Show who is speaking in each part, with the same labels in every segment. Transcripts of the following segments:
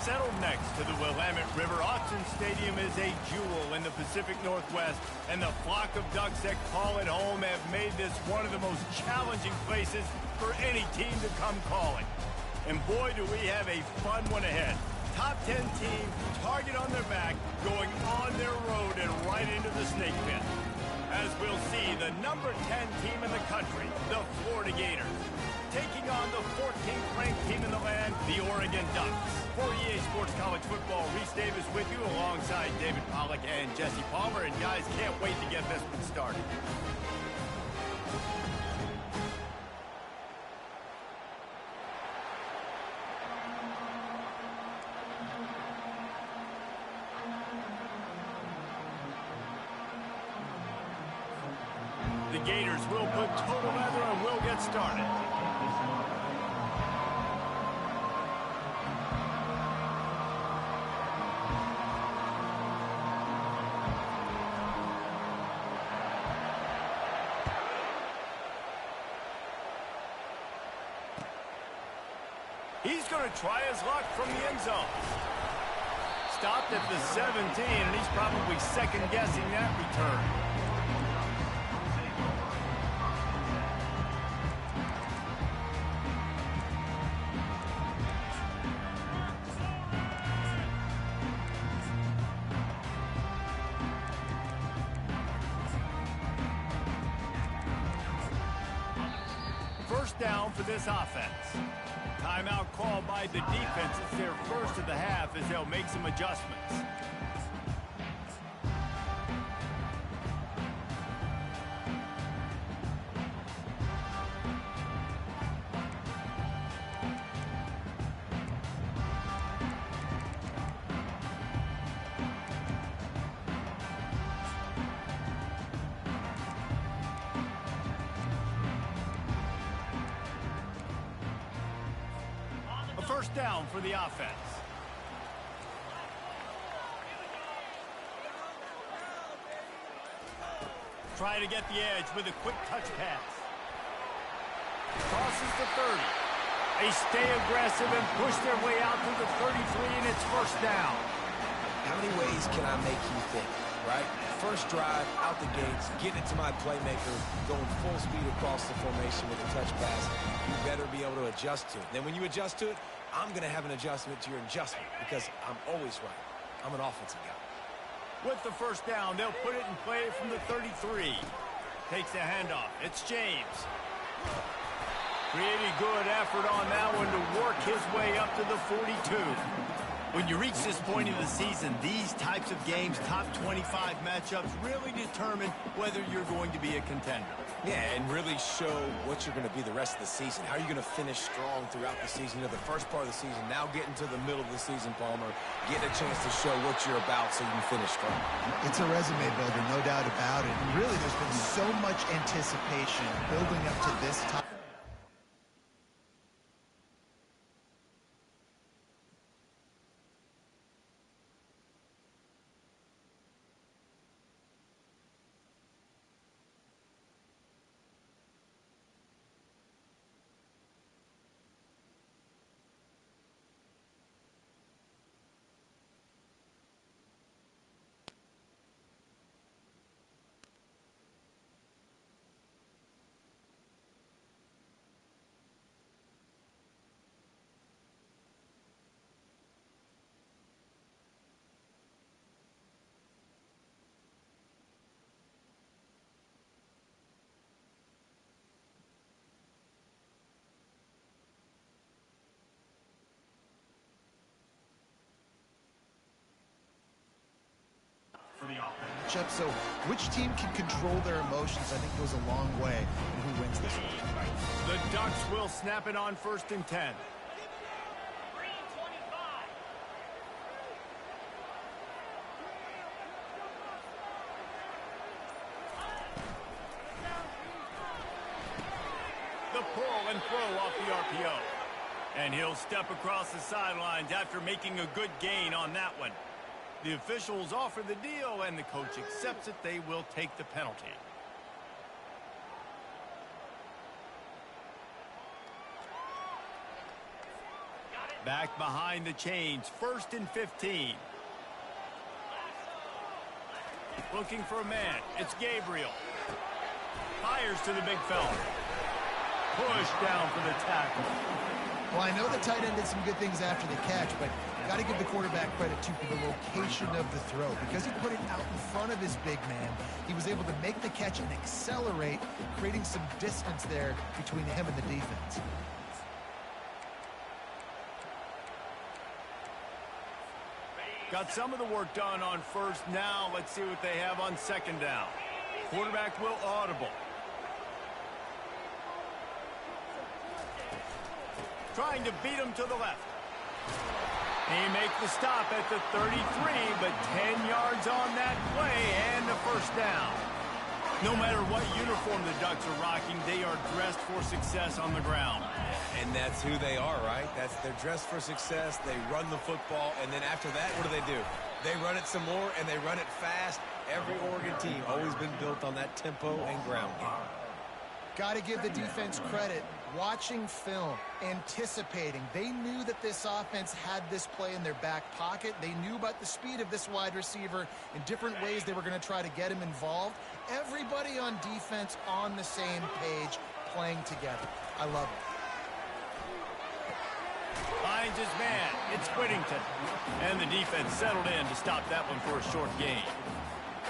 Speaker 1: Settled next to the Willamette River, Autzen Stadium is a jewel in the Pacific Northwest, and the flock of Ducks that call it home have made this one of the most challenging places for any team to come calling. And boy, do we have a fun one ahead. Top 10 team, target on their back, going on their road and right into the snake pit. As we'll see, the number 10 team in the country, the Florida Gators, taking on the 14th ranked team in the land, the Oregon Ducks. For EA Sports College Football, Reese Davis with you alongside David Pollack and Jesse Palmer. And guys, can't wait to get this one started. The Gators will put total leather and we'll get started. He's going to try his luck from the end zone. Stopped at the 17, and he's probably second-guessing that return. First down for this offense. Timeout called by the defense. It's their first of the half as they'll make some adjustments. First down for the offense. Try to get the edge with a quick touch pass. Crosses the 30. They stay aggressive and push their way out to the 33, and it's first down.
Speaker 2: How many ways can I make you think, right? First drive, out the gates, get it to my playmaker, going full speed across the formation with a touch pass. You better be able to adjust to it. Then when you adjust to it, I'm going to have an adjustment to your adjustment because I'm always right. I'm an offensive guy.
Speaker 1: With the first down, they'll put it in play from the 33. Takes the handoff. It's James. Pretty good effort on that one to work his way up to the 42. When you reach this point in the season, these types of games, top 25 matchups, really determine whether you're going to be a contender.
Speaker 2: Yeah, and really show what you're going to be the rest of the season. How are you going to finish strong throughout the season? You know, the first part of the season, now getting to the middle of the season, Palmer, get a chance to show what you're about so you can finish strong.
Speaker 3: It's a resume builder, no doubt about it. And really, there's been so much anticipation building up to this time. So which team can control their emotions, I think, goes a long way in who wins this one.
Speaker 1: The Ducks will snap it on 1st and 10. The pull and throw off the RPO. And he'll step across the sidelines after making a good gain on that one. The officials offer the deal, and the coach accepts it. They will take the penalty. Back behind the chains, 1st and 15. Looking for a man. It's Gabriel. Fires to the big fella. Push down for the tackle.
Speaker 3: Well, I know the tight end did some good things after the catch, but got to give the quarterback credit, too, for the location of the throw. Because he put it out in front of his big man, he was able to make the catch and accelerate, creating some distance there between him and the defense.
Speaker 1: Got some of the work done on 1st. Now let's see what they have on 2nd down. Quarterback will audible. Trying to beat him to the left. He makes the stop at the 33, but 10 yards on that play and the 1st down. No matter what uniform the Ducks are rocking, they are dressed for success on the ground.
Speaker 2: And that's who they are, right? They're dressed for success. They run the football, and then after that, what do? They run it some more, and they run it fast. Every Oregon team always been built on that tempo and ground game.
Speaker 3: Got to give the defense credit. Watching film, anticipating. They knew that this offense had this play in their back pocket. They knew about the speed of this wide receiver in different ways they were going to try to get him involved. Everybody on defense on the same page, playing together. I love it.
Speaker 1: Finds his man. It's Whittington. And the defense settled in to stop that one for a short gain.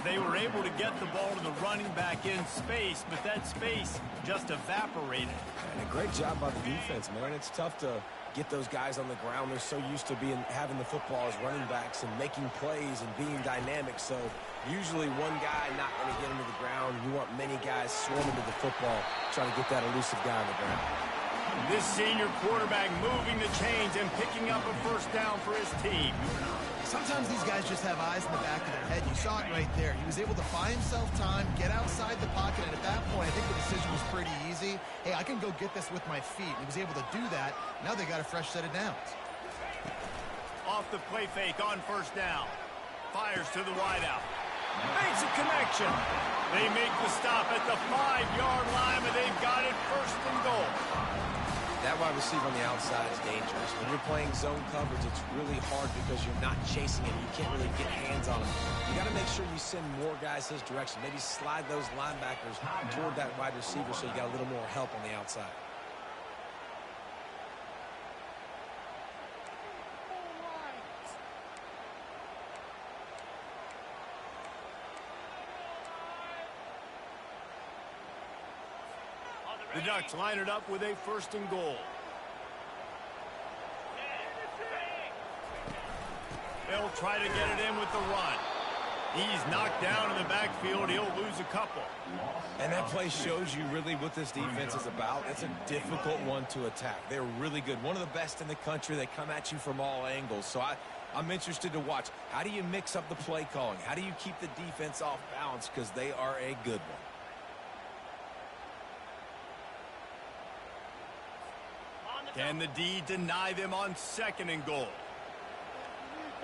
Speaker 1: They were able to get the ball to the running back in space, but that space just evaporated.
Speaker 2: And a great job by the defense, man. It's tough to get those guys on the ground. They're so used to having the football as running backs and making plays and being dynamic. So usually one guy not going to get him to the ground. You want many guys swarming to the football, trying to get that elusive guy on the ground.
Speaker 1: This senior quarterback moving the chains and picking up a 1st down for his team.
Speaker 3: Sometimes these guys just have eyes in the back of their head. You saw it right there. He was able to buy himself time, get outside the pocket, and at that point, I think the decision was pretty easy. Hey, I can go get this with my feet. He was able to do that. Now they got a fresh set of downs.
Speaker 1: Off the play fake on 1st down. Fires to the wideout. Makes a connection. They make the stop at the 5-yard line, but they've got it 1st and goal.
Speaker 2: That wide receiver on the outside is dangerous. When you're playing zone coverage, it's really hard because you're not chasing him. You can't really get hands on him. You got to make sure you send more guys his direction. Maybe slide those linebackers toward that wide receiver so you got a little more help on the outside.
Speaker 1: The Ducks line it up with a 1st and goal. They'll try to get it in with the run. He's knocked down in the backfield. He'll lose a couple.
Speaker 2: And that play shows you really what this defense is about. It's a difficult one to attack. They're really good. One of the best in the country. They come at you from all angles. So I'm interested to watch. How do you mix up the play calling? How do you keep the defense off balance? Because they are a good one.
Speaker 1: Can the D deny them on 2nd and goal?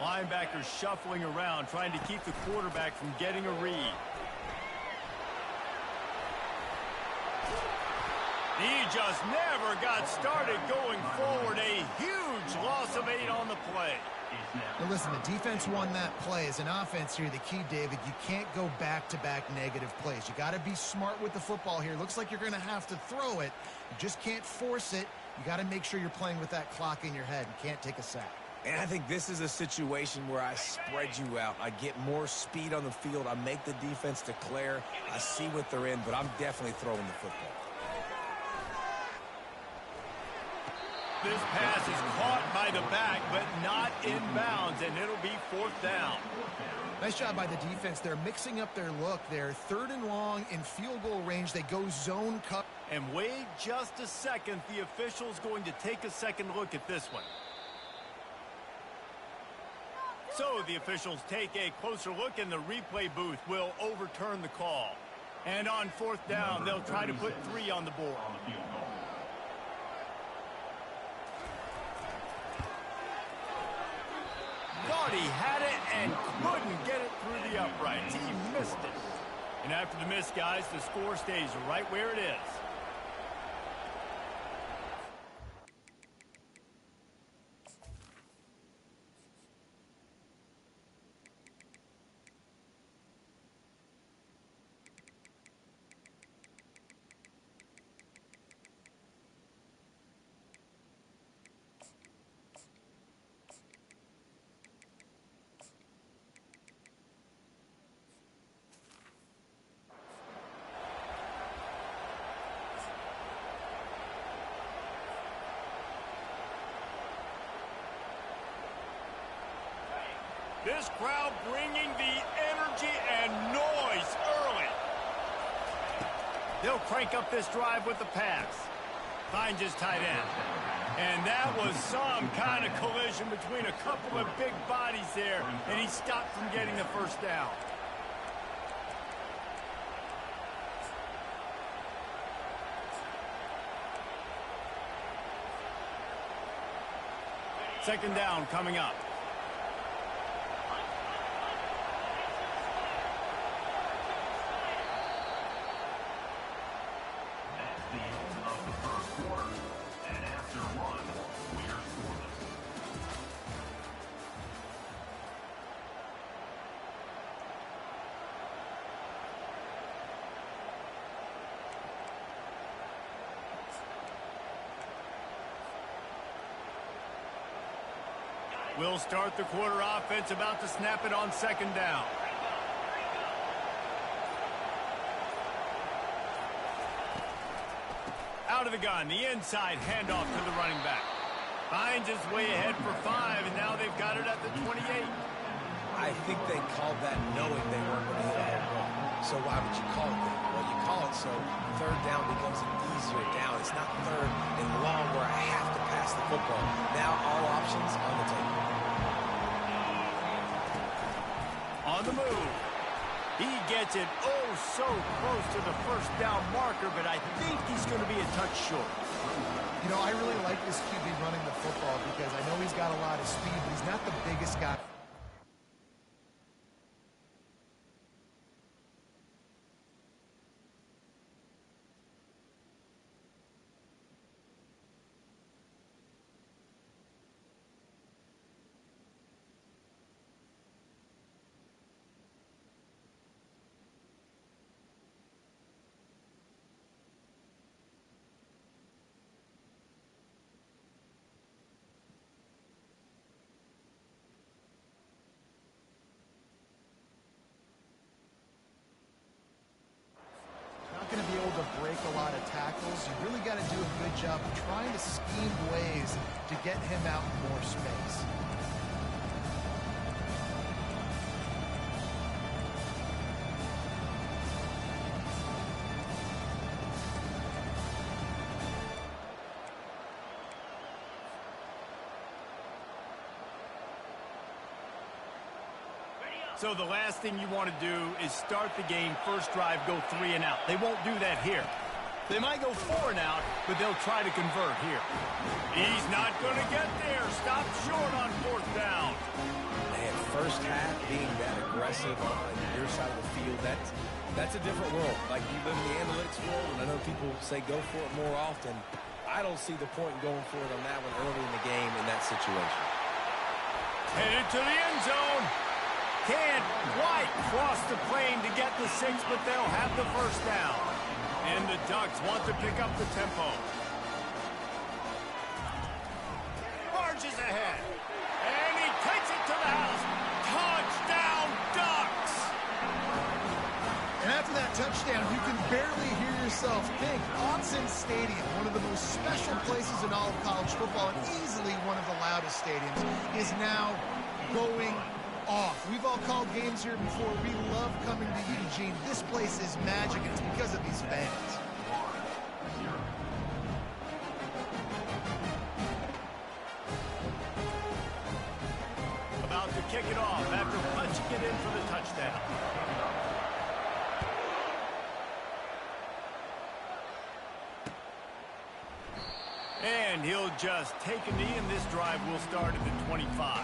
Speaker 1: Linebackers shuffling around, trying to keep the quarterback from getting a read. He just never got started going forward. A huge loss of 8 on the play.
Speaker 3: Now listen, the defense won that play. As an offense here, the key, David, you can't go back-to-back negative plays. You got to be smart with the football here. Looks like you're going to have to throw it. You just can't force it. You got to make sure you're playing with that clock in your head. You can't take a sack.
Speaker 2: And I think this is a situation where I spread you out. I get more speed on the field. I make the defense declare. I see what they're in, but I'm definitely throwing the football.
Speaker 1: This pass is caught by the back, but not in bounds, and it'll be 4th down.
Speaker 3: Nice job by the defense. They're mixing up their look. They're 3rd and long in field goal range. They go zone cut.
Speaker 1: And wait just a second. The official's going to take a second look at this one. So the officials take a closer look, and the replay booth will overturn the call. And on 4th down, they'll try to put 3 on the board. Thought he had it and couldn't get it through the uprights. He missed it. And after the miss, guys, the score stays right where it is. This crowd bringing the energy and noise early. They'll crank up this drive with the pass. Finds his tight end. And that was some kind of collision between a couple of big bodies there, and he stopped from getting the first down. Second down coming up. We'll start the quarter offense, about to snap it on second down. Out of the gun, the inside handoff to the running back. Finds his way ahead for 5, and now they've got it at the 28.
Speaker 2: I think they called that knowing they weren't going to hit a home run. So why would you call it that? Well, you call it so third down becomes an easier down. It's not third and long where I have to pass the football. Now all options on the table.
Speaker 1: On the move. He gets it oh so close to the first down marker, but I think he's going to be a touch short.
Speaker 3: You know, I really like this QB running the football because I know he's got a lot of speed, but he's not the biggest guy. Going to be able to break a lot of tackles. You really got to do a good job of trying to scheme ways to get him out in more space.
Speaker 1: So the last thing you want to do is start the game, first drive, go 3 and out. They won't do that here. They might go 4 and out, but they'll try to convert here. He's not going to get there. Stop short on 4th down.
Speaker 2: Man, first half being that aggressive on your side of the field, that's a different world. Like, you live in the analytics world, and I know people say go for it more often. I don't see the point in going for it on that one early in the game in that situation.
Speaker 1: Headed to the end zone. Can't quite cross the plane to get the 6, but they'll have the first down. And the Ducks want to pick up the tempo. Marches ahead. And he takes it to the house. Touchdown, Ducks!
Speaker 3: And after that touchdown, you can barely hear yourself think. Autzen Stadium, one of the most special places in all of college football, and easily one of the loudest stadiums, is now going off. We've all called games here before. We love coming to Eugene. This place is magic, and it's because of these fans.
Speaker 1: About to kick it off after punching it in for the touchdown. And he'll just take a knee, and this drive will start at the 25.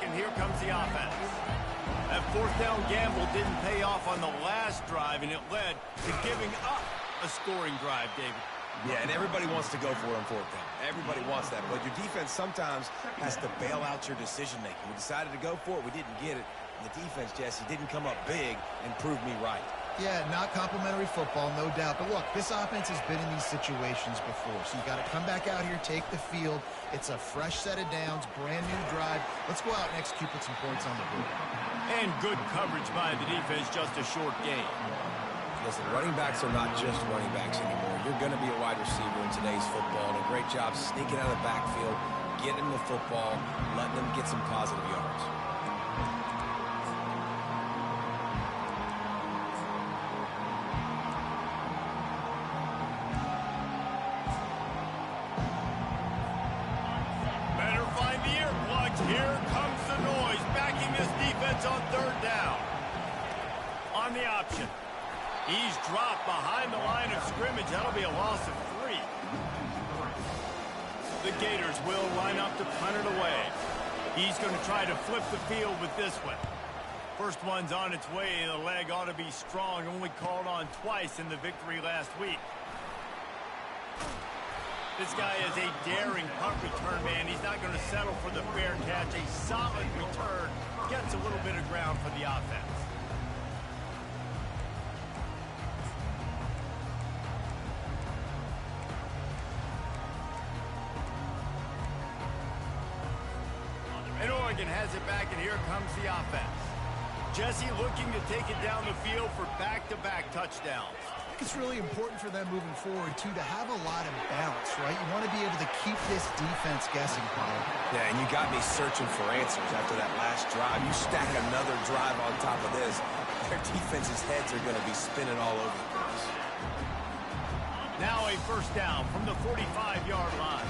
Speaker 1: And here comes the offense. That 4th down gamble didn't pay off on the last drive, and it led to giving up a scoring drive, David.
Speaker 2: Yeah, and everybody wants to go for it on 4th down. Everybody wants that, but your defense sometimes has to bail out your decision-making. We decided to go for it. We didn't get it. And the defense, Jesse, didn't come up big and prove me right.
Speaker 3: Yeah, not complimentary football, no doubt. But look, this offense has been in these situations before. So you got to come back out here, take the field. It's a fresh set of downs, brand new drive. Let's go out and execute with some points on the board.
Speaker 1: And good coverage by the defense, just a short gain.
Speaker 2: Listen, running backs are not just running backs anymore. You're going to be a wide receiver in today's football. And a great job sneaking out of the backfield, getting the football, letting them get some positive yards.
Speaker 1: Better find the earplugs. Here comes the noise, backing this defense on third down. On the option. He's dropped behind the line of scrimmage. That'll be a loss of 3. The Gators will line up to punt it away. He's going to try to flip the field with this one. First one's on its way. The leg ought to be strong. Only called on twice in the victory last week. This guy is a daring punt return man. He's not going to settle for the fair catch. A solid return. Gets a little bit of ground for the offense. And Oregon has it back, and here comes the offense. Jesse looking to take it down the field for back-to-back touchdowns.
Speaker 3: I think it's really important for them moving forward, too, to have a lot of balance, right? You want to be able to keep this defense guessing, Paul.
Speaker 2: Yeah, and you got me searching for answers after that last drive. You stack another drive on top of this, their defense's heads are going to be spinning all over the place.
Speaker 1: Now a first down from the 45-yard line.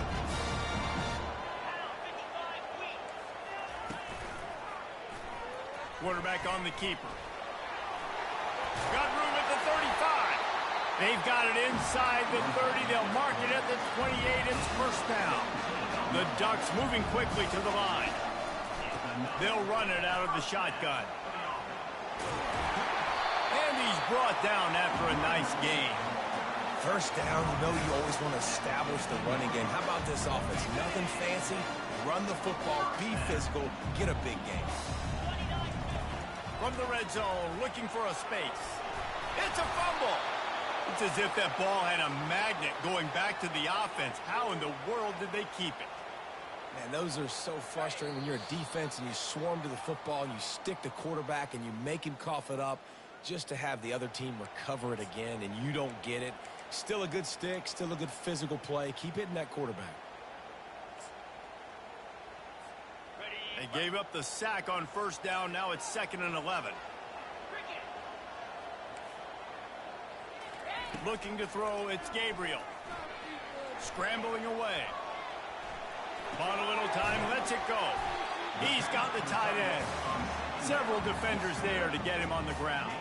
Speaker 1: Quarterback on the keeper. Got room at the 35. They've got it inside the 30. They'll mark it at the 28. It's first down. The Ducks moving quickly to the line. They'll run it out of the shotgun. And he's brought down after a nice gain.
Speaker 2: First down, you know you always want to establish the running game. How about this offense? Nothing fancy. Run the football, be physical, get a big game.
Speaker 1: From the red zone, looking for a space. It's a fumble. It's as if that ball had a magnet going back to the offense. How in the world did they keep it?
Speaker 2: Man, those are so frustrating when you're a defense and you swarm to the football and you stick the quarterback and you make him cough it up just to have the other team recover it again and you don't get it. Still a good stick, still a good physical play. Keep hitting that quarterback.
Speaker 1: They gave up the sack on first down. Now it's 2nd and 11. Looking to throw, it's Gabriel. Scrambling away. Bought a little time, lets it go. He's got the tight end. Several defenders there to get him on the ground.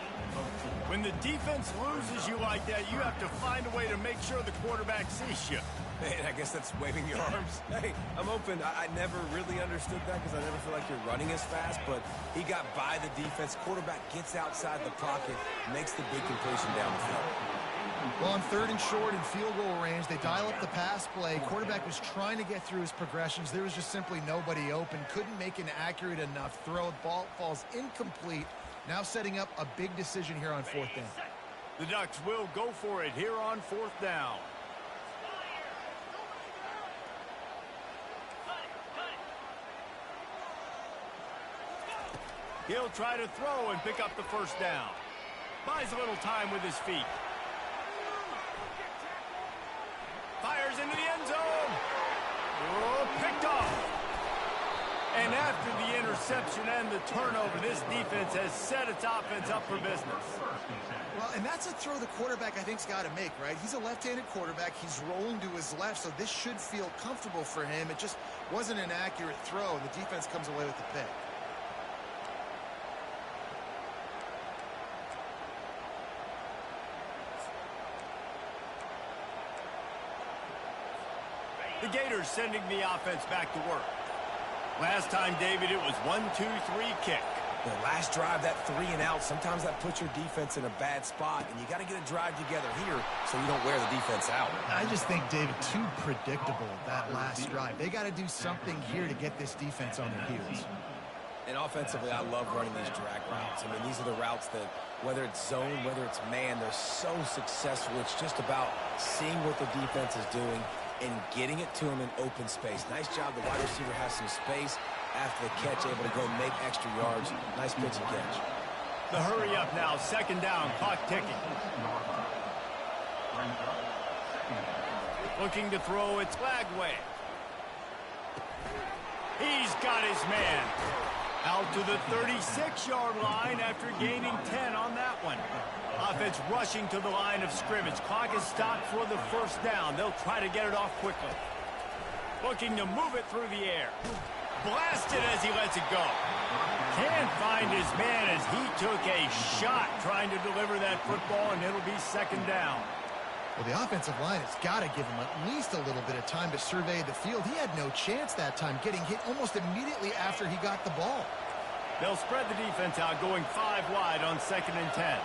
Speaker 1: When the defense loses you like that, you have to find a way to make sure the quarterback sees you.
Speaker 2: Man, I guess that's waving your arms. Hey, I'm open. I never really understood that because I never feel like you're running as fast, but he got by the defense. Quarterback gets outside the pocket, makes the big completion down the field.
Speaker 3: Well, on 3rd and short in field goal range, they dial up the pass play. Quarterback was trying to get through his progressions. There was just simply nobody open. Couldn't make an accurate enough throw. Ball falls incomplete. Now setting up a big decision here on 4th down.
Speaker 1: The Ducks will go for it here on 4th down. He'll try to throw and pick up the first down. Buys a little time with his feet. Fires into the end zone. Oh, picked off. And after the interception and the turnover, this defense has set its offense up for business.
Speaker 3: Well, and that's a throw the quarterback, I think, has got to make, right? He's a left-handed quarterback. He's rolling to his left, so this should feel comfortable for him. It just wasn't an accurate throw. The defense comes away with the pick.
Speaker 1: The Gators sending the offense back to work. Last time, David, it was 1-2-3 kick.
Speaker 2: The last drive, that 3 and out, sometimes that puts your defense in a bad spot, and you got to get a drive together here so you don't wear the defense out.
Speaker 3: I just think, David, too predictable, that last drive. They got to do something here to get this defense on their heels.
Speaker 2: And offensively, I love running these drag routes. I mean, these are the routes that, whether it's zone, whether it's man, they're so successful. It's just about seeing what the defense is doing and getting it to them in open space. Nice job. The wide receiver has some space after the catch, able to go make extra yards. Nice pitch and catch.
Speaker 1: The hurry up now, second down, clock ticking. Looking to throw, it's Lagway. He's got his man. Out to the 36-yard line after gaining 10 on that one. Offense rushing to the line of scrimmage. Clock is stopped for the first down. They'll try to get it off quickly. Looking to move it through the air. Blasted as he lets it go. Can't find his man as he took a shot trying to deliver that football, and it'll be second down.
Speaker 3: Well, the offensive line has got to give him at least a little bit of time to survey the field. He had no chance that time, getting hit almost immediately after he got the ball.
Speaker 1: They'll spread the defense out, going 5 wide on 2nd and 10.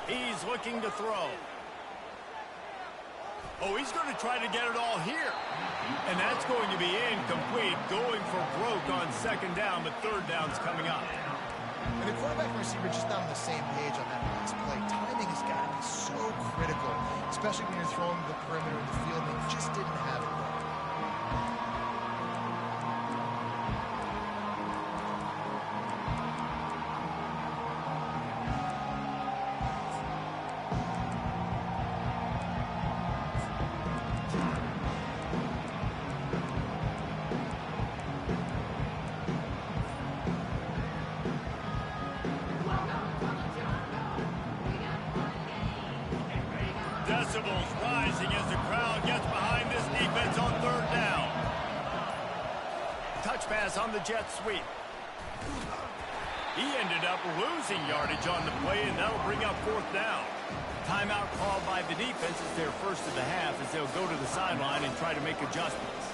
Speaker 1: He's looking to throw. Oh, he's going to try to get it all here. And that's going to be incomplete. Going for broke on 2nd down, but 3rd down's coming up.
Speaker 3: And the quarterback and receiver just not on the same page on that last play. Timing has got to be so critical, especially when you're throwing the perimeter of the field. They just didn't have it there.
Speaker 1: Decibels rising as the crowd gets behind this defense on 3rd down. Touch pass on the jet sweep. He ended up losing yardage on the play, and that'll bring up 4th down. Timeout called by the defense is their first of the half as they'll go to the sideline and try to make adjustments.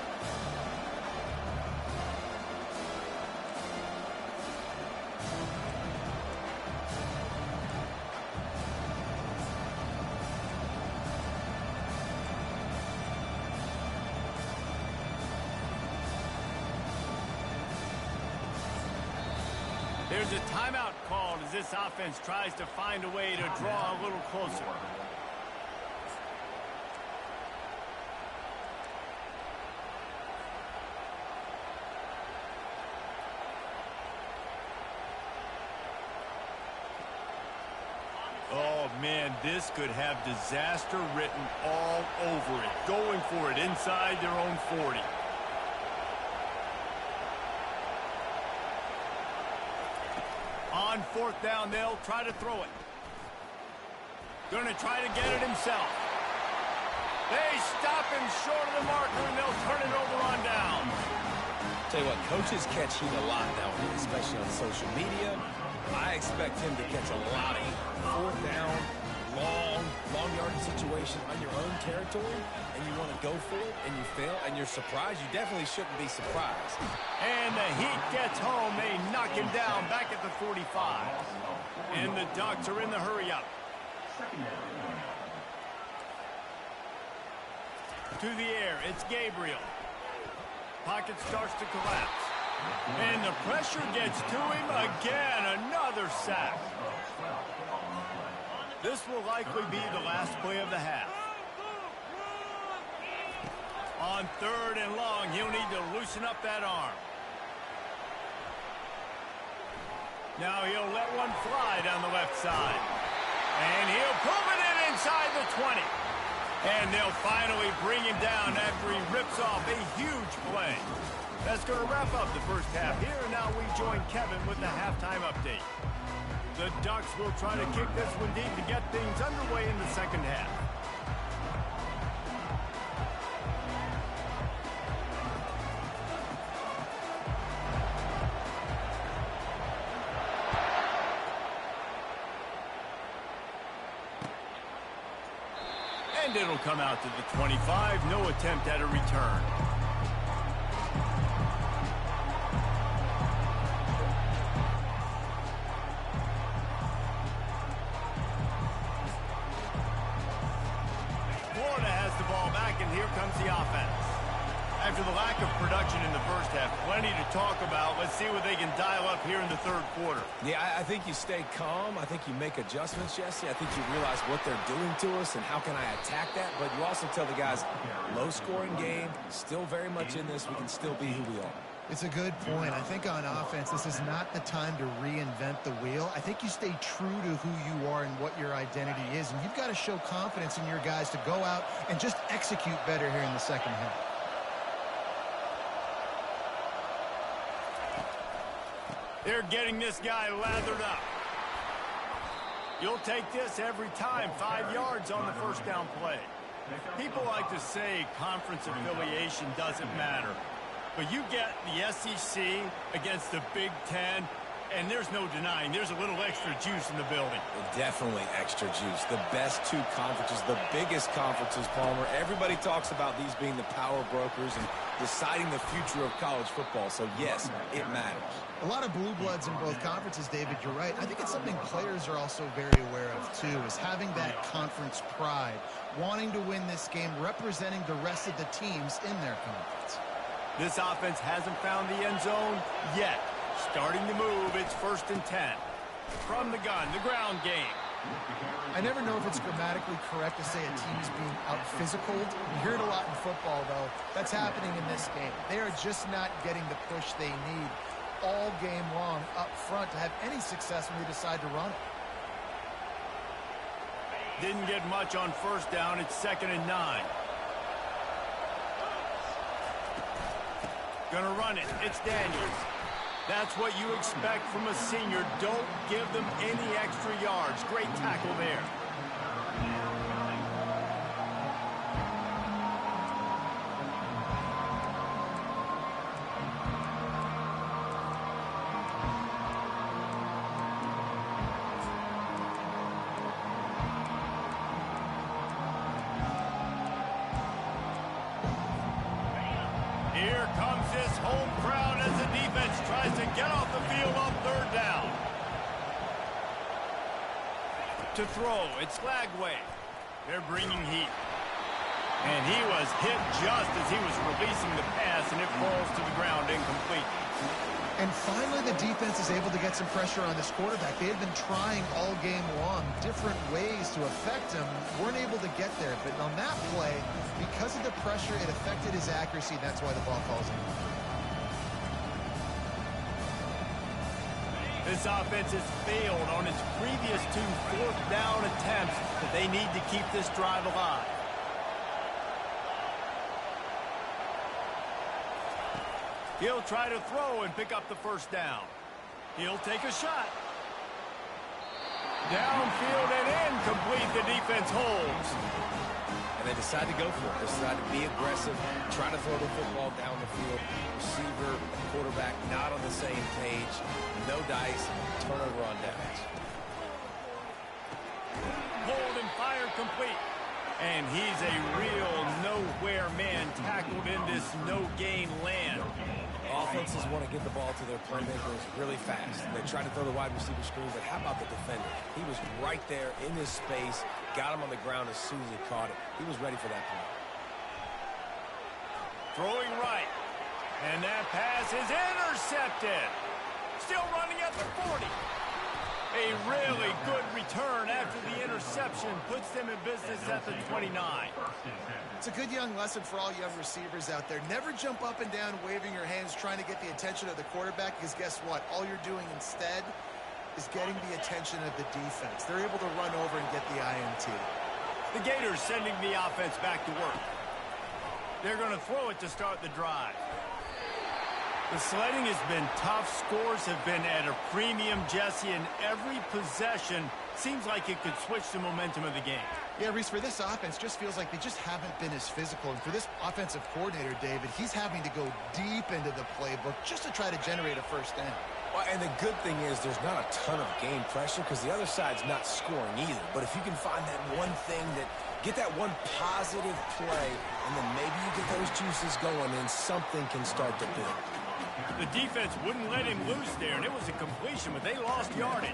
Speaker 1: There's a timeout called as this offense tries to find a way to draw a little closer. Oh, man, this could have disaster written all over it. Going for it inside their own 40. On 4th down, they'll try to throw it. Going to try to get it himself. They stop him short of the marker, and they'll turn it over on down.
Speaker 2: Tell you what, coaches catch heat a lot now, especially on social media. I expect him to catch a lot of heat. 4th down, long yardage situation on your own territory, and you want to go for it, and you fail, and you're surprised. You definitely shouldn't be surprised.
Speaker 1: And the heat gets home. They knock him down back at the 45. And the Ducks are in the hurry-up. To the air, it's Gabriel. Pocket starts to collapse. And the pressure gets to him again. Another sack. This will likely be the last play of the half. On 3rd and long, he'll need to loosen up that arm. Now he'll let one fly down the left side. And he'll pull it in inside the 20. And they'll finally bring him down after he rips off a huge play. That's going to wrap up the first half here. And now we join Kevin with the halftime update. The Ducks will try to kick this one deep to get things underway in the second half. And it'll come out to the 25. No attempt at a return. After the lack of production in the first half, plenty to talk about. Let's see what they can dial up here in the third quarter.
Speaker 2: Yeah, I think you stay calm. I think you make adjustments, Jesse. I think you realize what they're doing to us and how can I attack that. But you also tell the guys, low-scoring game, still very much in this. We can still be who we are.
Speaker 3: It's a good point. I think on offense, this is not the time to reinvent the wheel. I think you stay true to who you are and what your identity is. And you've got to show confidence in your guys to go out and just execute better here in the second half.
Speaker 1: They're getting this guy lathered up. You'll take this every time. 5 yards on the first down play. People like to say conference affiliation doesn't matter. But you get the SEC against the Big Ten, and there's no denying there's a little extra juice in the building.
Speaker 2: Definitely extra juice. The best two conferences, the biggest conferences, Palmer. Everybody talks about these being the power brokers and deciding the future of college football. So, yes, it matters.
Speaker 3: A lot of blue bloods in both conferences, David, you're right. I think it's something players are also very aware of, too, is having that conference pride, wanting to win this game, representing the rest of the teams in their conference.
Speaker 1: This offense hasn't found the end zone yet. Starting to move, it's 1st and 10. From the gun, the ground game.
Speaker 3: I never know if it's grammatically correct to say a team is being out-physicaled. You hear it a lot in football, though. That's happening in this game. They are just not getting the push they need all game long up front to have any success when they decide to run it.
Speaker 1: Didn't get much on first down. It's 2nd and 9. Gonna run it. It's Daniels. That's what you expect from a senior. Don't give them any extra yards. Great tackle there. Here comes this home crowd as the defense tries to get off the field on 3rd down. To throw, it's Lagway. They're bringing heat. And he was hit just as he was releasing the pass, and it falls to the ground incomplete.
Speaker 3: And finally, the defense is able to get some pressure on this quarterback. They had been trying all game long different ways to affect him. Weren't able to get there. But on that play, because of the pressure, it affected his accuracy. That's why the ball falls in.
Speaker 1: This offense has failed on its previous 2 4th down attempts, but they need to keep this drive alive. He'll try to throw and pick up the 1st down. He'll take a shot. Downfield and incomplete. The defense holds.
Speaker 2: And they decide to go for it. They decide to be aggressive, try to throw the football down the field. Receiver, quarterback not on the same page. No dice. Turnover on downs.
Speaker 1: Hold and fire complete. And he's a real nowhere man tackled in this no-gain land.
Speaker 2: Offenses want to get the ball to their playmakers really fast. They try to throw the wide receiver screen, but how about the defender? He was right there in his space, got him on the ground as soon as he caught it. He was ready for that play.
Speaker 1: Throwing right. And that pass is intercepted. Still running at the 40. A really good return after the interception puts them in business at the 29.
Speaker 3: It's a good young lesson for all young receivers out there. Never jump up and down waving your hands trying to get the attention of the quarterback, because guess what? All you're doing instead is getting the attention of the defense. They're able to run over and get the INT.
Speaker 1: The Gators sending the offense back to work. They're going to throw it to start the drive. The sledding has been tough. Scores have been at a premium, Jesse, and every possession seems like it could switch the momentum of the game.
Speaker 3: Yeah, Reese, for this offense, just feels like they just haven't been as physical. And for this offensive coordinator, David, he's having to go deep into the playbook just to try to generate a 1st down.
Speaker 2: Well, and the good thing is there's not a ton of game pressure because the other side's not scoring either. But if you can find that one thing that get that one positive play, and then maybe you get those juices going, and something can start to build.
Speaker 1: The defense wouldn't let him loose there, and it was a completion, but they lost yardage.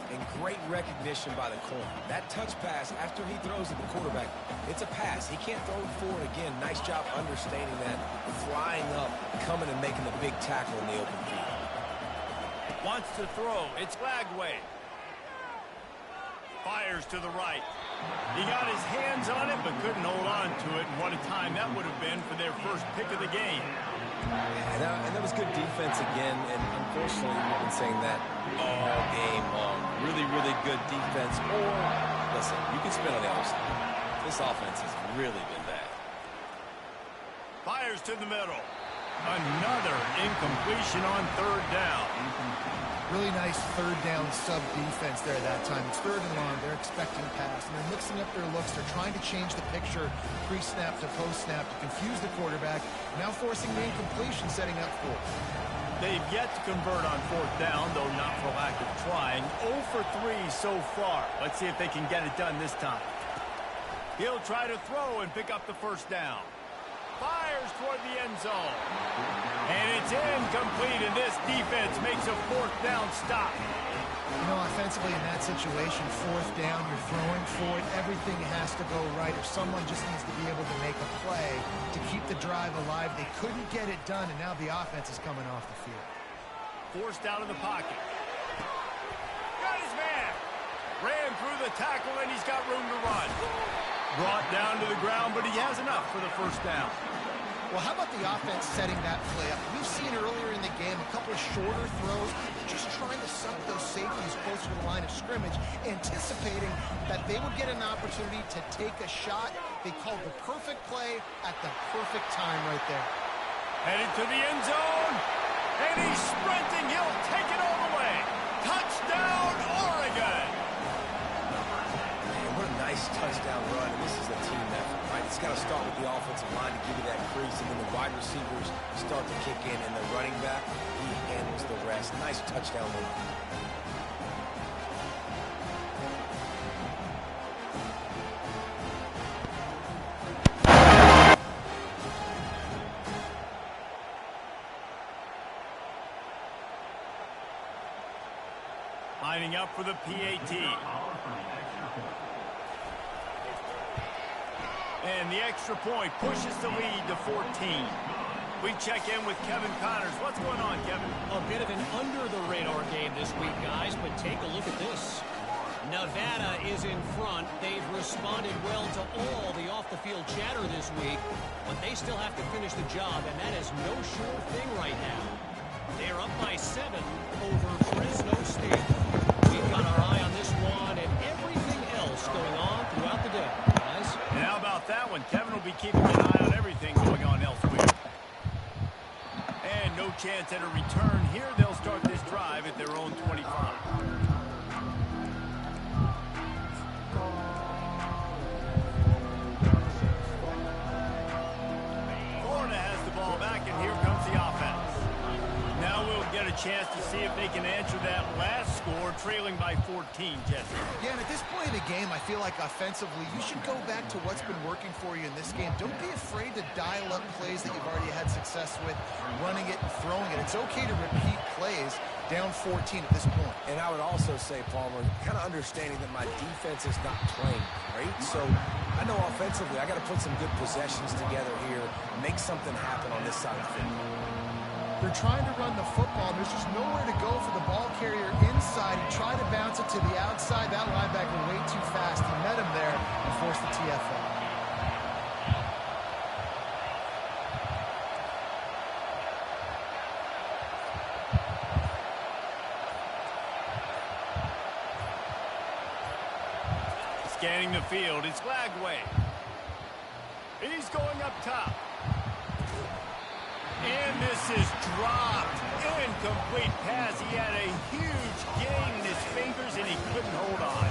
Speaker 2: And great recognition by the corner. That touch pass after he throws at the quarterback, it's a pass. He can't throw it forward again. Nice job understanding that, flying up, coming and making the big tackle in the open field.
Speaker 1: Wants to throw. It's Lagway. Fires to the right. He got his hands on it, but couldn't hold on to it. And what a time that would have been for their first pick of the game.
Speaker 2: And that was good defense again. And unfortunately, we've been saying that all game long. Really, really good defense. Or, listen, you can spin on the other side. This offense has really been bad.
Speaker 1: Fires to the middle. Another incompletion on third down.
Speaker 3: Really nice third down sub defense there that time. It's third and long. They're expecting pass, and they're mixing up their looks. They're trying to change the picture pre-snap to post-snap to confuse the quarterback, now forcing the incompletion, setting up for it.
Speaker 1: They've yet to convert on fourth down, though not for lack of trying. 0 for 3 so far. Let's see if they can get it done this time. He'll try to throw and pick up the first down. Fires toward the end zone. And it's incomplete, and this defense makes a fourth down stop.
Speaker 3: You know, offensively in that situation, fourth down, you're throwing for it. Everything has to go right, or someone just needs to be able to make a play to keep the drive alive. They couldn't get it done, and now the offense is coming off the field.
Speaker 1: Forced out of the pocket. Got his man. Ran through the tackle, and he's got room to run. Brought down to the ground, but he has enough for the first down.
Speaker 3: Well, how about the offense setting that play up? We've seen earlier in the game a couple of shorter throws, just trying to suck those safeties closer to the line of scrimmage, anticipating that they would get an opportunity to take a shot. They called the perfect play at the perfect time right there.
Speaker 1: Headed to the end zone, and he's sprinting. He'll take it all the way. Touchdown, Oregon!
Speaker 2: Man, what a nice touchdown run. And this is a team effort, right? It's got to start with the offensive line to give you that crease, and then the wide receivers start to kick in, and the running back, he handles the rest. Nice touchdown run.
Speaker 1: Lining up for the PAT. And the extra point pushes the lead to 14. We check in with Kevin Connors. What's going on, Kevin?
Speaker 4: A bit of an under-the-radar game this week, guys, but take a look at this. Nevada is in front. They've responded well to all the off-the-field chatter this week, but they still have to finish the job, and that is no sure thing right now. They're up by 7 over Fresno State. We've got our eye on this one and everything else going on throughout the day, guys.
Speaker 1: And how about that one? Kevin will be keeping an eye on everything going on elsewhere. And no chance at a return here. They'll start this drive at their own 25. Florida has the ball back, and here comes the offense. Now we'll get a chance to see if they can answer that last score, trailing by 14, Jesse.
Speaker 3: Yeah, and at this point in the game, I feel like offensively, you should go back to what's been working for you in this game. Don't be afraid to dial up plays that you've already had success with, running it and throwing it. It's okay to repeat plays down 14 at this point.
Speaker 2: And I would also say, Palmer, kind of understanding that my defense is not playing great. So I know offensively I got to put some good possessions together here, make something happen on this side of the field.
Speaker 3: They're trying to run the football. There's just nowhere to go for the ball carrier inside. He tried to bounce it to the outside. That linebacker way too fast. He met him there and forced the TFL.
Speaker 1: Scanning the field, it's Lagway. He's going up top. And this is dropped. Incomplete pass. He had a huge gain in his fingers, and he couldn't hold on.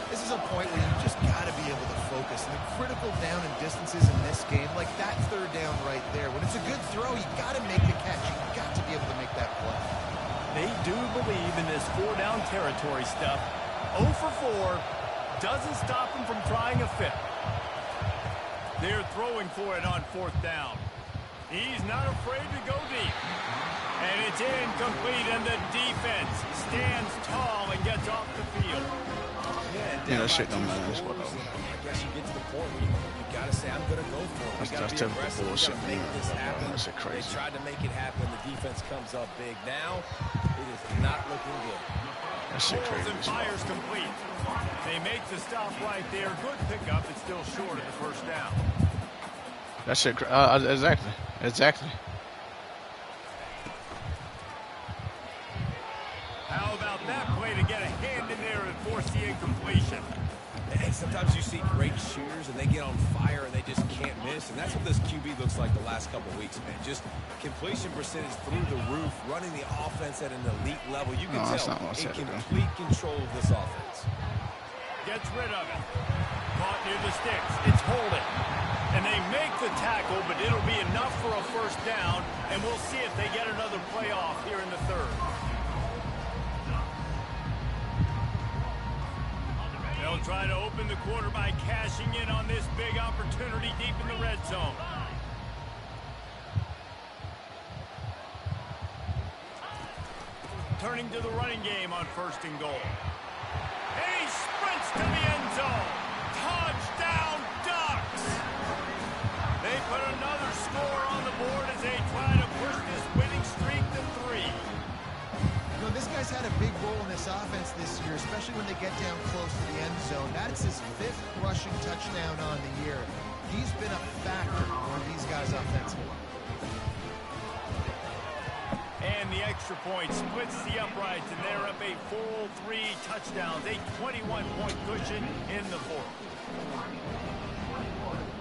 Speaker 3: This is a point where you just got to be able to focus. And the critical down and distances in this game, like that third down right there. When it's a good throw, you got to make the catch. You got to be able to make that play.
Speaker 1: They do believe in this four-down territory stuff. 0 for 4 doesn't stop him from trying a fifth. They're throwing for it on fourth down. He's not afraid to go deep. And it's incomplete, and the defense stands tall and gets off the field.
Speaker 5: Yeah, that shit don't matter.
Speaker 2: I guess you get to the point where you got to say, I'm going to go for it.
Speaker 5: That's typical bullshit.
Speaker 2: Make this happen.
Speaker 5: That shit crazy.
Speaker 2: They tried to make it happen. The defense comes up big. Now, it is not looking good.
Speaker 5: That shit crazy.
Speaker 1: And fires complete. They make the stop right there. Good pickup. It's still short of the first down.
Speaker 5: That shit, exactly.
Speaker 1: How about that play to get a hand in there and force the incompletion?
Speaker 2: And sometimes you see great shooters and they get on fire and they just can't miss. And that's what this QB looks like the last couple of weeks, man. Just completion percentage through the roof, running the offense at an elite level. You can tell in complete control of this offense.
Speaker 1: Gets rid of it. Caught near the sticks. It's holding. And they make the tackle, but it'll be enough for a first down. And we'll see if they get another play off here in the third. They'll try to open the quarter by cashing in on this big opportunity deep in the red zone. Turning to the running game on 1st and goal. And he sprints to the end zone. Touchdown, Ducks! They put another score on the board as they try to push this winning streak to 3.
Speaker 3: You know, this guy's had a big role in this offense this year, especially when they get down close to the end zone. That's his 5th rushing touchdown on the year. He's been a factor for these guys offensively.
Speaker 1: And the extra point splits the uprights, and they're up a full 3 touchdowns, a 21-point cushion in the 4th.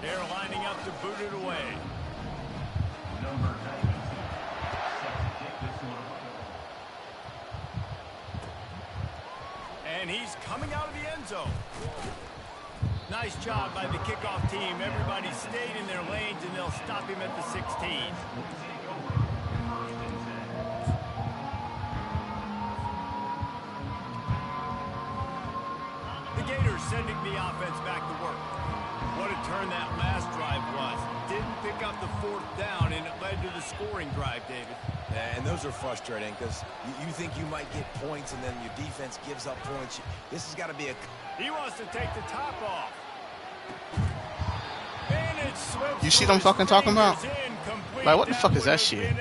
Speaker 1: They're lining up to boot it away. And he's coming out of the end zone. Nice job by the kickoff team. Everybody stayed in their lanes, and they'll stop him at the 16. The Gators sending the offense back to work. What a turn that last drive was. Didn't pick up the 4th down, and it led to the scoring drive, David.
Speaker 2: And those are frustrating because you think you might get points and then your defense gives up points. This has got to be a...
Speaker 1: He wants to take the top off. And it slips.
Speaker 5: You see what I'm fucking talking about? Like, what the fuck is that shit?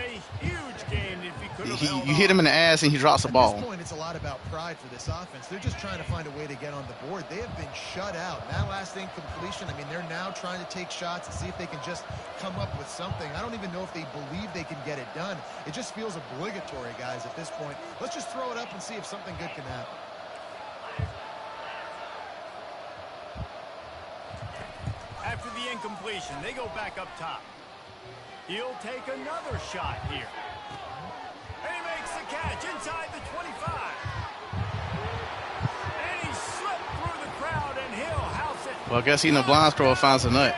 Speaker 5: You hit him in the ass and he drops the ball.
Speaker 3: At this point, it's a lot about pride for this offense. They're just trying to find a way to get on the board. They have been shut out. And that last incompletion, I mean, they're now trying to take shots and see if they can just come up with something. I don't even know if they believe they can get it done. It just feels obligatory, guys, at this point. Let's just throw it up and see if something good can happen.
Speaker 1: After the incompletion, they go back up top. He'll take another shot here. And he makes the catch inside the 25. And he slipped through the crowd, and he'll house it.
Speaker 5: Well, I guess he in the blind scroll finds a nut.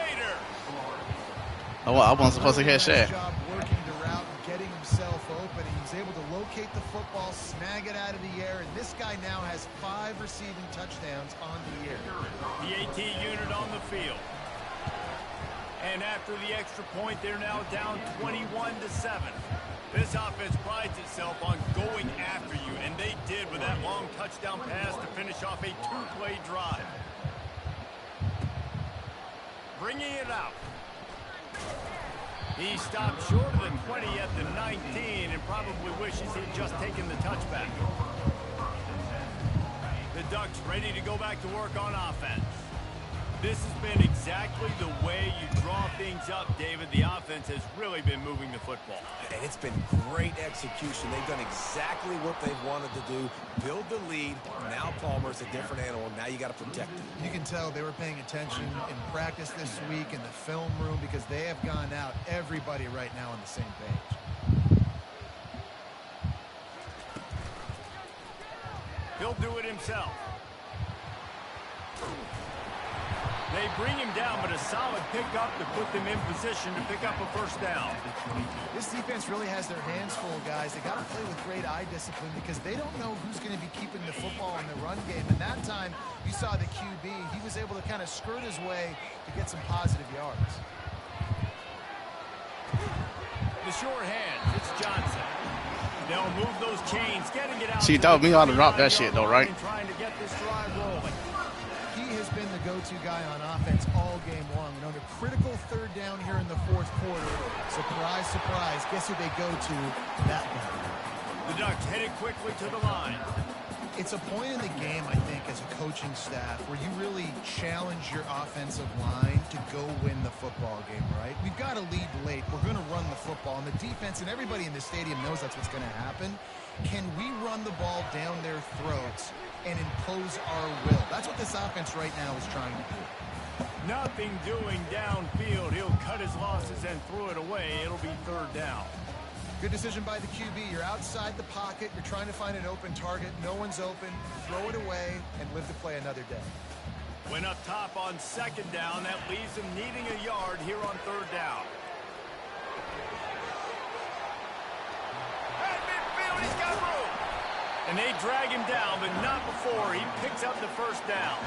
Speaker 5: Oh, well, I wasn't supposed to catch that.
Speaker 3: Job working the route and getting himself open. He's able to locate the football, snag it out of the air, and this guy now has 5 receiving touchdowns on the year.
Speaker 1: The AT unit on the field. And after the extra point, they're now down 21-7. This offense prides itself on going after you, and they did with that long touchdown pass to finish off a 2-play drive. Bringing it out. He stopped short of the 20 at the 19 and probably wishes he'd just taken the touchback. The Ducks ready to go back to work on offense. This has been exactly the way you draw things up, David. The offense has really been moving the football.
Speaker 2: And it's been great execution. They've done exactly what they've wanted to do. Build the lead. Now Palmer's a different animal. Now you got to protect him.
Speaker 3: You can tell they were paying attention in practice this week in the film room because they have gone out, everybody right now on the same page.
Speaker 1: He'll do it himself. They bring him down, but a solid pickup to put them in position to pick up a first down.
Speaker 3: This defense really has their hands full, guys. They got to play with great eye discipline because they don't know who's going to be keeping the football in the run game. And that time, you saw the QB. He was able to kind of skirt his way to get some positive yards.
Speaker 1: The sure hand. It's Johnson. They'll move those chains, getting it out.
Speaker 5: See, that was me ought to drop that shit, though, right?
Speaker 1: Trying to get this drive rolling.
Speaker 3: He has been the go-to guy on offense all game long. And on a critical third down here in the fourth quarter, surprise, surprise, guess who they go to? That guy.
Speaker 1: The Ducks headed quickly to the line.
Speaker 3: It's a point in the game, I think, as a coaching staff, where you really challenge your offensive line to go win the football game, right? We've got to lead late. We're going to run the football. And the defense and everybody in the stadium knows that's what's going to happen. Can we run the ball down their throats and impose our will? That's what this offense right now is trying to do.
Speaker 1: Nothing doing downfield. He'll cut his losses and throw it away. It'll be third down.
Speaker 3: Good decision by the QB. You're outside the pocket. You're trying to find an open target. No one's open. Throw it away and live to play another day.
Speaker 1: Went up top on second down. That leaves him needing a yard here on third down. At midfield, he's got room. And they drag him down, but not before he picks up the first down.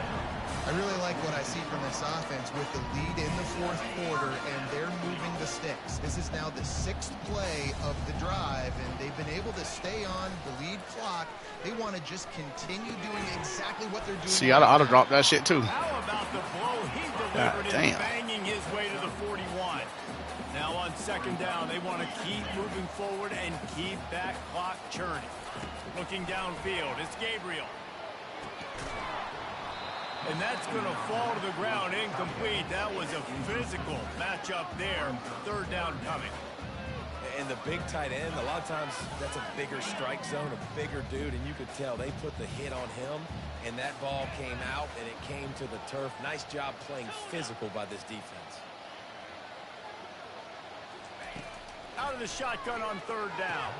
Speaker 3: I really like what I see from this offense with the lead in the fourth quarter, and they're moving the sticks. This is now the sixth play of the drive, and they've been able to stay on the lead clock. They want to just continue doing exactly what they're doing.
Speaker 5: See, I ought to drop that shit, too.
Speaker 1: How about the blow he delivered in banging his way to the 41? Now on second down, they want to keep moving forward and keep that clock churning. Looking downfield, it's Gabriel. And that's going to fall to the ground incomplete. That was a physical matchup there. Third down coming.
Speaker 2: And the big tight end, a lot of times that's a bigger strike zone, a bigger dude, and you could tell they put the hit on him, and that ball came out, and it came to the turf. Nice job playing physical by this defense.
Speaker 1: Out of the shotgun on third down.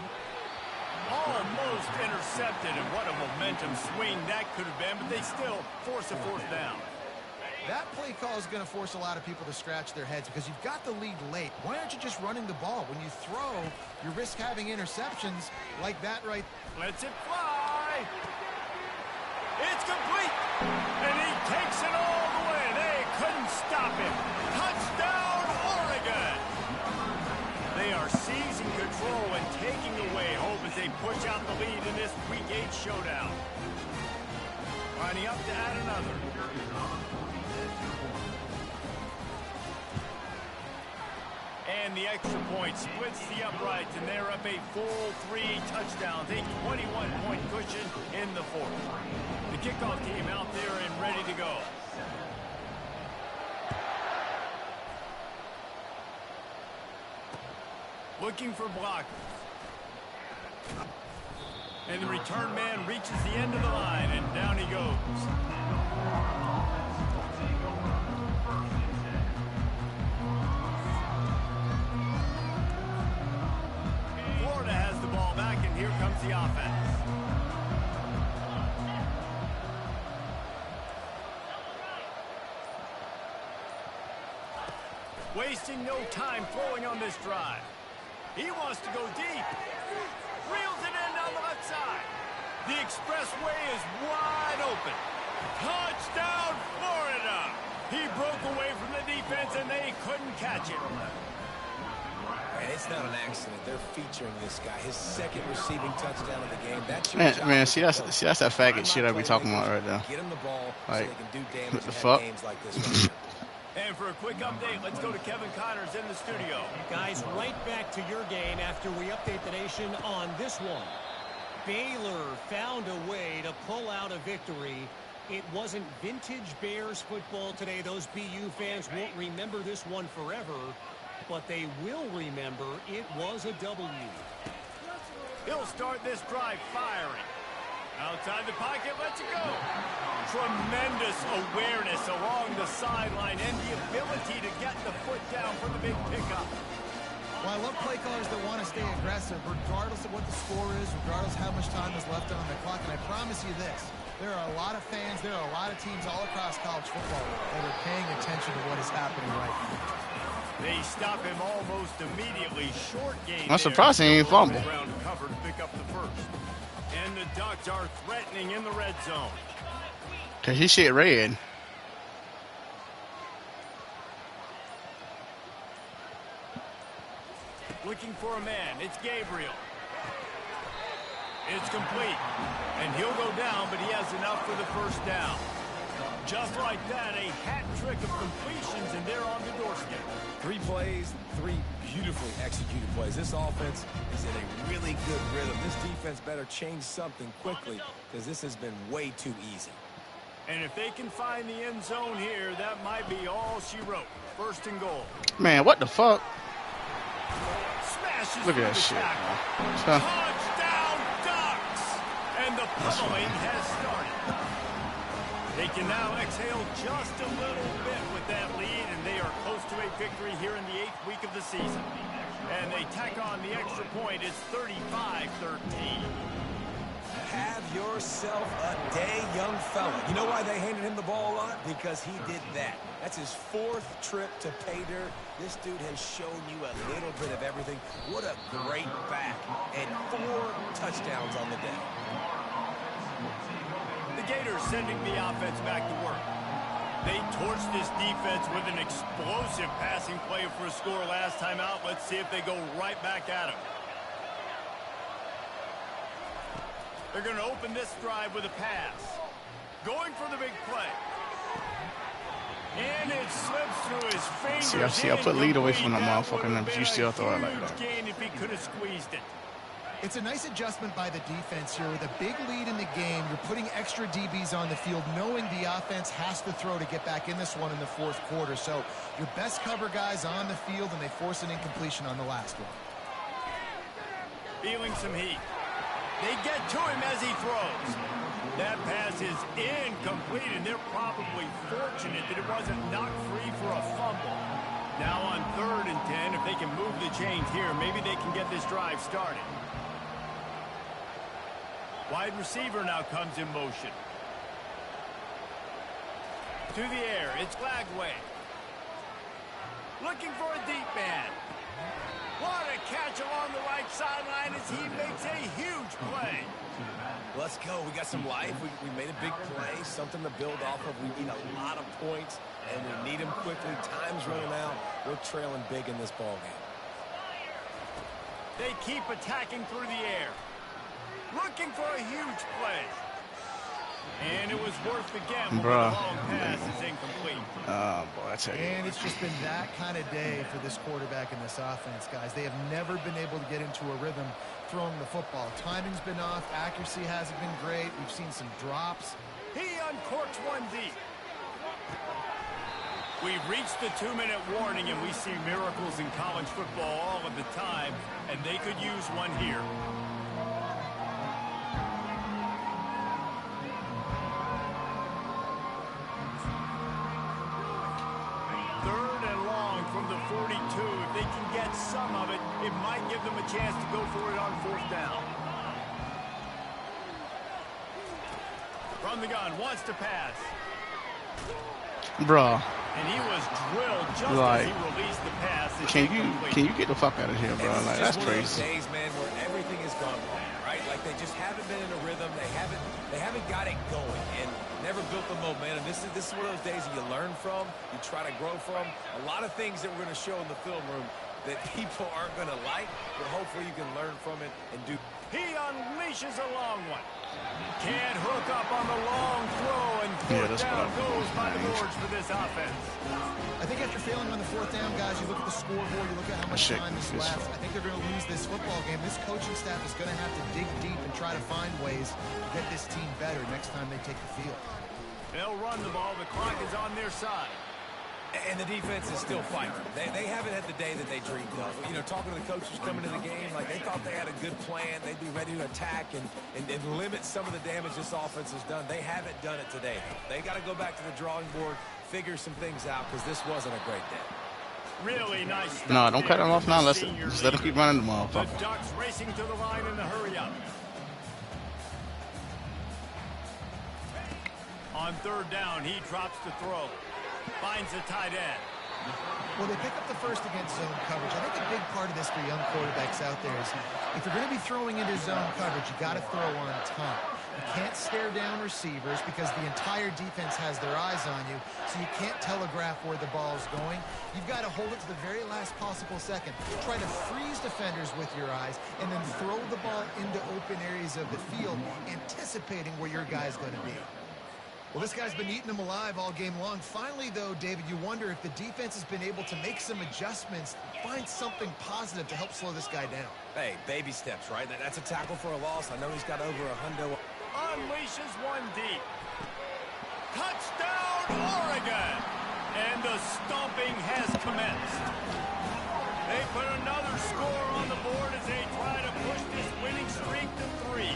Speaker 1: Almost intercepted, and what a momentum swing that could have been, but they still force a fourth down.
Speaker 3: That play call is going to force a lot of people to scratch their heads because you've got the lead late. Why aren't you just running the ball? When you throw, you risk having interceptions like that right.
Speaker 1: Lets it fly. It's complete. And he takes it all the way. They couldn't stop him. Touchdown, Oregon. They are seizing control and taking away hope as they push out the lead in this Week 8 showdown. Lining up to add another. And the extra point splits the uprights, and they're up a full 3 touchdowns, a 21-point cushion in the fourth. The kickoff team out there and ready to go. Looking for blockers. And the return man reaches the end of the line, and down he goes. Florida has the ball back, and here comes the offense. Wasting no time throwing on this drive. He wants to go deep. Reels it in down the left side. The expressway is wide open. Touchdown, Florida. He broke away from the defense, and they couldn't catch him.
Speaker 2: And it's not an accident. They're featuring this guy. His second receiving touchdown of the game. That's
Speaker 5: man, see that's that faggot shit I be talking about right now.
Speaker 2: Get him the ball
Speaker 5: like,
Speaker 2: so they can do damage
Speaker 5: the
Speaker 2: in
Speaker 5: fuck?
Speaker 2: games like this right now.
Speaker 1: And for a quick update, let's go to Kevin Connors in the studio.
Speaker 4: Guys, right back to your game after we update the nation on this one. Baylor found a way to pull out a victory. It wasn't vintage Bears football today. Those BU fans won't remember this one forever, but they will remember it was a W.
Speaker 1: He'll start this drive firing. Outside the pocket, lets it go. Tremendous awareness along the sideline and the ability to get the foot down for the big pickup.
Speaker 3: Well, I love play callers that want to stay aggressive regardless of what the score is, regardless of how much time is left on the clock. And I promise you this, there are a lot of fans, there are a lot of teams all across college football that are paying attention to what is happening right now.
Speaker 1: They stop him almost immediately. Short game.
Speaker 5: I'm surprised he ain't fumble.
Speaker 1: Ground cover to pick up the first. And the Ducks are threatening in the red zone.
Speaker 5: Cause his shit red.
Speaker 1: Looking for a man. It's Gabriel. It's complete. And he'll go down, but he has enough for the first down. Just like that, a hat trick of completions, and they're on the doorstep.
Speaker 2: 3 plays, 3 beautifully executed plays. This offense is in a really good rhythm. This defense better change something quickly because this has been way too easy.
Speaker 1: And if they can find the end zone here, that might be all she wrote. First and goal.
Speaker 5: Man, what the fuck?
Speaker 1: Smashes
Speaker 5: Look at that
Speaker 1: through the
Speaker 5: shit,
Speaker 1: tackle.
Speaker 5: man.
Speaker 1: Touchdown, Ducks! And the pummeling has started. They can now exhale just a little bit with that lead, and they are close to a victory here in the 8th week of the season. And they tack on the extra point. It's 35-13.
Speaker 2: Have yourself a day, young fella. You know why they handed him the ball a lot? Because he did that. That's his 4th trip to pay dirt. This dude has shown you a little bit of everything. What a great back. And 4 touchdowns on the day.
Speaker 1: The Gators sending the offense back to work. They torched this defense with an explosive passing play for a score last time out. Let's see if they go right back at him. They're going to open this drive with a pass. Going for the big play. And it slips through his fingers.
Speaker 5: See, I put lead away from that motherfucker, but you still throw it like that.
Speaker 1: Gain if he could have squeezed it.
Speaker 3: It's a nice adjustment by the defense here. With a big lead in the game, you're putting extra DBs on the field, knowing the offense has to throw to get back in this one in the 4th quarter. So your best cover guys on the field, and they force an incompletion on the last one.
Speaker 1: Feeling some heat. They get to him as he throws. That pass is incomplete, and they're probably fortunate that it wasn't knocked free for a fumble. Now on 3rd and 10, if they can move the chains here, maybe they can get this drive started. Wide receiver now comes in motion. To the air, it's Glagway. Looking for a deep man. What a catch along the right sideline as he makes a huge play.
Speaker 2: Let's go. We got some life. We made a big play, something to build off of. We need a lot of points, and we need them quickly. Time's running out. We're trailing big in this ballgame.
Speaker 1: They keep attacking through the air. Looking for a huge play. And it was worth the gamble, but the long pass is incomplete.
Speaker 5: Oh, boy, I tell you.
Speaker 3: And it's just been that kind of day for this quarterback and this offense, guys. They have never been able to get into a rhythm throwing the football. Timing's been off. Accuracy hasn't been great. We've seen some drops.
Speaker 1: He uncorks one deep. We've reached the 2-minute warning, and we see miracles in college football all of the time, and they could use one here. From the 42, if they can get some of it, it might give them a chance to go for it on 4th down. From the gun, wants to pass.
Speaker 5: Bruh.
Speaker 1: And he was drilled just as he released the pass.
Speaker 5: Can you get the fuck out of here, bro? Like, that's crazy.
Speaker 2: Those days, man, where everything has gone wrong, right? Like they just haven't been in a rhythm. They haven't got it going and never built the momentum. This is one of those days that you learn from, you try to grow from. A lot of things that we're going to show in the film room that people aren't going to like, but hopefully you can learn from it and do. He unleashes a long one. Can't hook up on the long throw, and 4th down goes by the boards for this offense.
Speaker 3: I think after failing on the 4th down, guys, you look at the scoreboard, you look at how much time is left. I think they're going to lose this football game. This coaching staff is going to have to dig deep and try to find ways to get this team better next time they take the field.
Speaker 1: They'll run the ball. The clock is on their side.
Speaker 2: And the defense is still fighting. They haven't had the day that they dreamed of. You know, talking to the coaches coming to the game, like they thought they had a good plan. They'd be ready to attack and limit some of the damage this offense has done. They haven't done it today. They got to go back to the drawing board, figure some things out, because this wasn't a great day.
Speaker 1: Really nice.
Speaker 5: No, don't cut them off now. Just let them keep running the motherfucker.
Speaker 1: The Ducks racing to the line in the hurry up. On 3rd down, he drops to throw. Finds a tight end.
Speaker 3: Well, they pick up the first against zone coverage. I think a big part of this for young quarterbacks out there is if you're going to be throwing into zone coverage, you got to throw on top. You can't stare down receivers because the entire defense has their eyes on you, so you can't telegraph where the ball is going. You've got to hold it to the very last possible second. Try to freeze defenders with your eyes and then throw the ball into open areas of the field, anticipating where your guy's going to be. Well, this guy's been eating them alive all game long. Finally, though, David, you wonder if the defense has been able to make some adjustments, find something positive to help slow this guy down.
Speaker 2: Hey, baby steps, right? That's a tackle for a loss. I know he's got over a hundo.
Speaker 1: Unleashes one deep. Touchdown, Oregon! And the stomping has commenced. They put another score on the board as they try to push this winning streak to 3.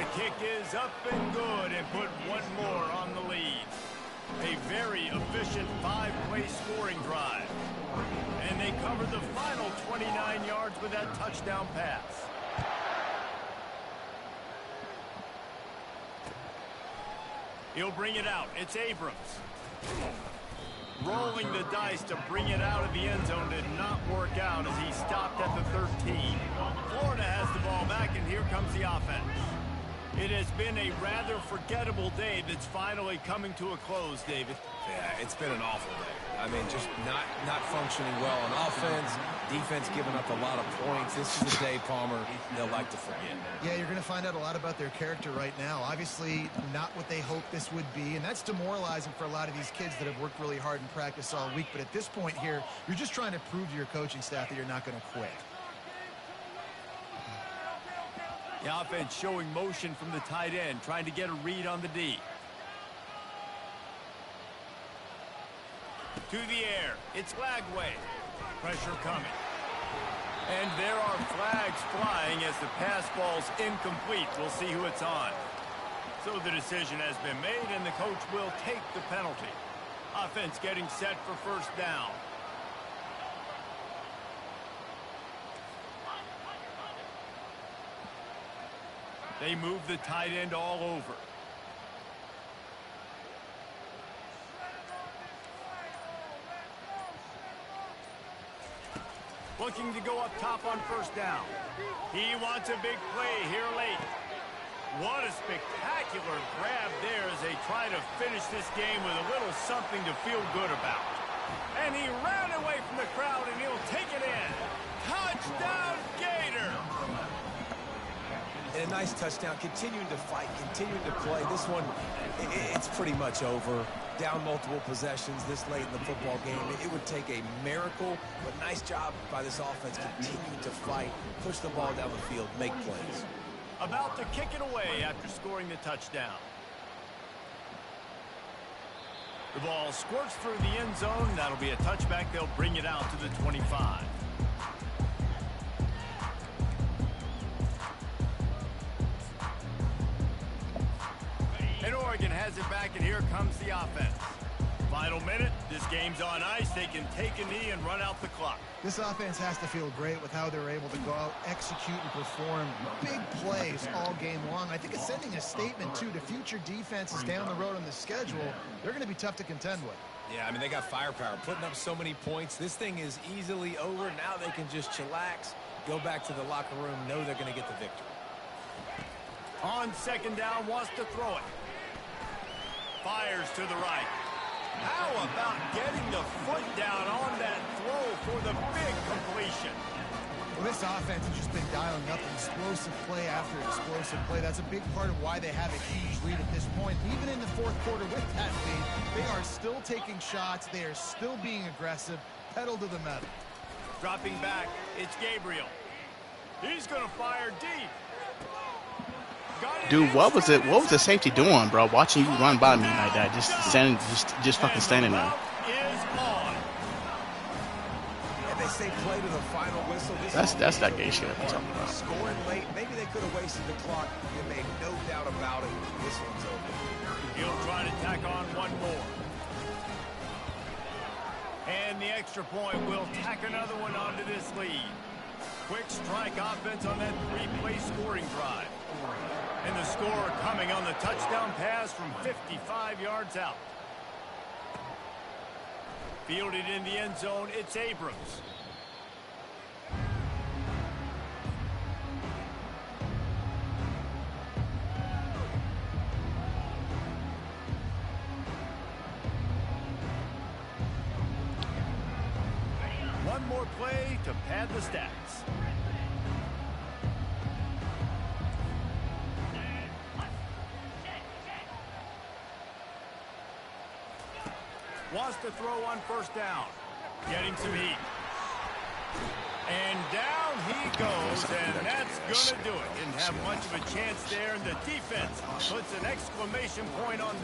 Speaker 1: The kick is up and good and put one more on the lead. A very efficient 5-play scoring drive. And they cover the final 29 yards with that touchdown pass. He'll bring it out. It's Abrams. Rolling the dice to bring it out of the end zone did not work out as he stopped at the 13. Florida has the ball back, and here comes the offense. It has been a rather forgettable day that's finally coming to a close, David.
Speaker 2: Yeah, it's been an awful day. I mean, just not functioning well on offense. Defense giving up a lot of points. This is a day, Palmer, they'll like to forget.
Speaker 3: Yeah, you're going to find out a lot about their character right now. Obviously, not what they hoped this would be, and that's demoralizing for a lot of these kids that have worked really hard in practice all week. But at this point here, you're just trying to prove to your coaching staff that you're not going to quit.
Speaker 1: The offense showing motion from the tight end, trying to get a read on the D. To the air. It's Lagway. Pressure coming. And there are flags flying as the pass ball's incomplete. We'll see who it's on. So the decision has been made, and the coach will take the penalty. Offense getting set for first down. They move the tight end all over. Looking to go up top on first down. He wants a big play here late. What a spectacular grab there as they try to finish this game with a little something to feel good about. And he ran away from the crowd, and he'll take it in. Touchdown, Gator!
Speaker 2: And a nice touchdown, continuing to fight, continuing to play. This one, it's pretty much over. Down multiple possessions this late in the football game. It would take a miracle, but nice job by this offense continuing to fight, push the ball down the field, make plays.
Speaker 1: About to kick it away after scoring the touchdown. The ball squirts through the end zone. That'll be a touchback. They'll bring it out to the 25. And Oregon has it back, and here comes the offense. Final minute. This game's on ice. They can take a knee and run out the clock.
Speaker 3: This offense has to feel great with how they're able to go out, execute, and perform big plays all game long. I think it's sending a statement, too, to future defenses down the road on the schedule. They're going to be tough to contend with.
Speaker 2: Yeah, I mean, they got firepower, putting up so many points. This thing is easily over. Now they can just chillax, go back to the locker room, know they're going to get the victory.
Speaker 1: On second down, wants to throw it. Fires to the right. How about getting the foot down on that throw for the big completion?
Speaker 3: Well, this offense has just been dialing up explosive play after explosive play. That's a big part of why they have a huge lead at this point. Even in the fourth quarter with that lead, they are still taking shots. They are still being aggressive. Pedal to the metal.
Speaker 1: Dropping back, it's Gabriel. He's going to fire deep.
Speaker 5: Dude, what was it? What was the safety doing, bro? Watching you run by me like that, just standing, just fucking standing there.
Speaker 2: And they say play to the final whistle.
Speaker 5: That's that gay shit I'm talking about.
Speaker 2: Scoring late, maybe they could have wasted the clock. You made no doubt about it. This one's over.
Speaker 1: He'll try to tack on one more. And the extra point will tack another one onto this lead. Quick strike offense on that 3-play scoring drive. And the score coming on the touchdown pass from 55 yards out. Fielded in the end zone, it's Abrams. one more play to pad the stats. Wants to throw on first down. Getting some heat. And down he goes, and that's going to do it. Didn't have much of a chance there, and the defense puts an exclamation point on the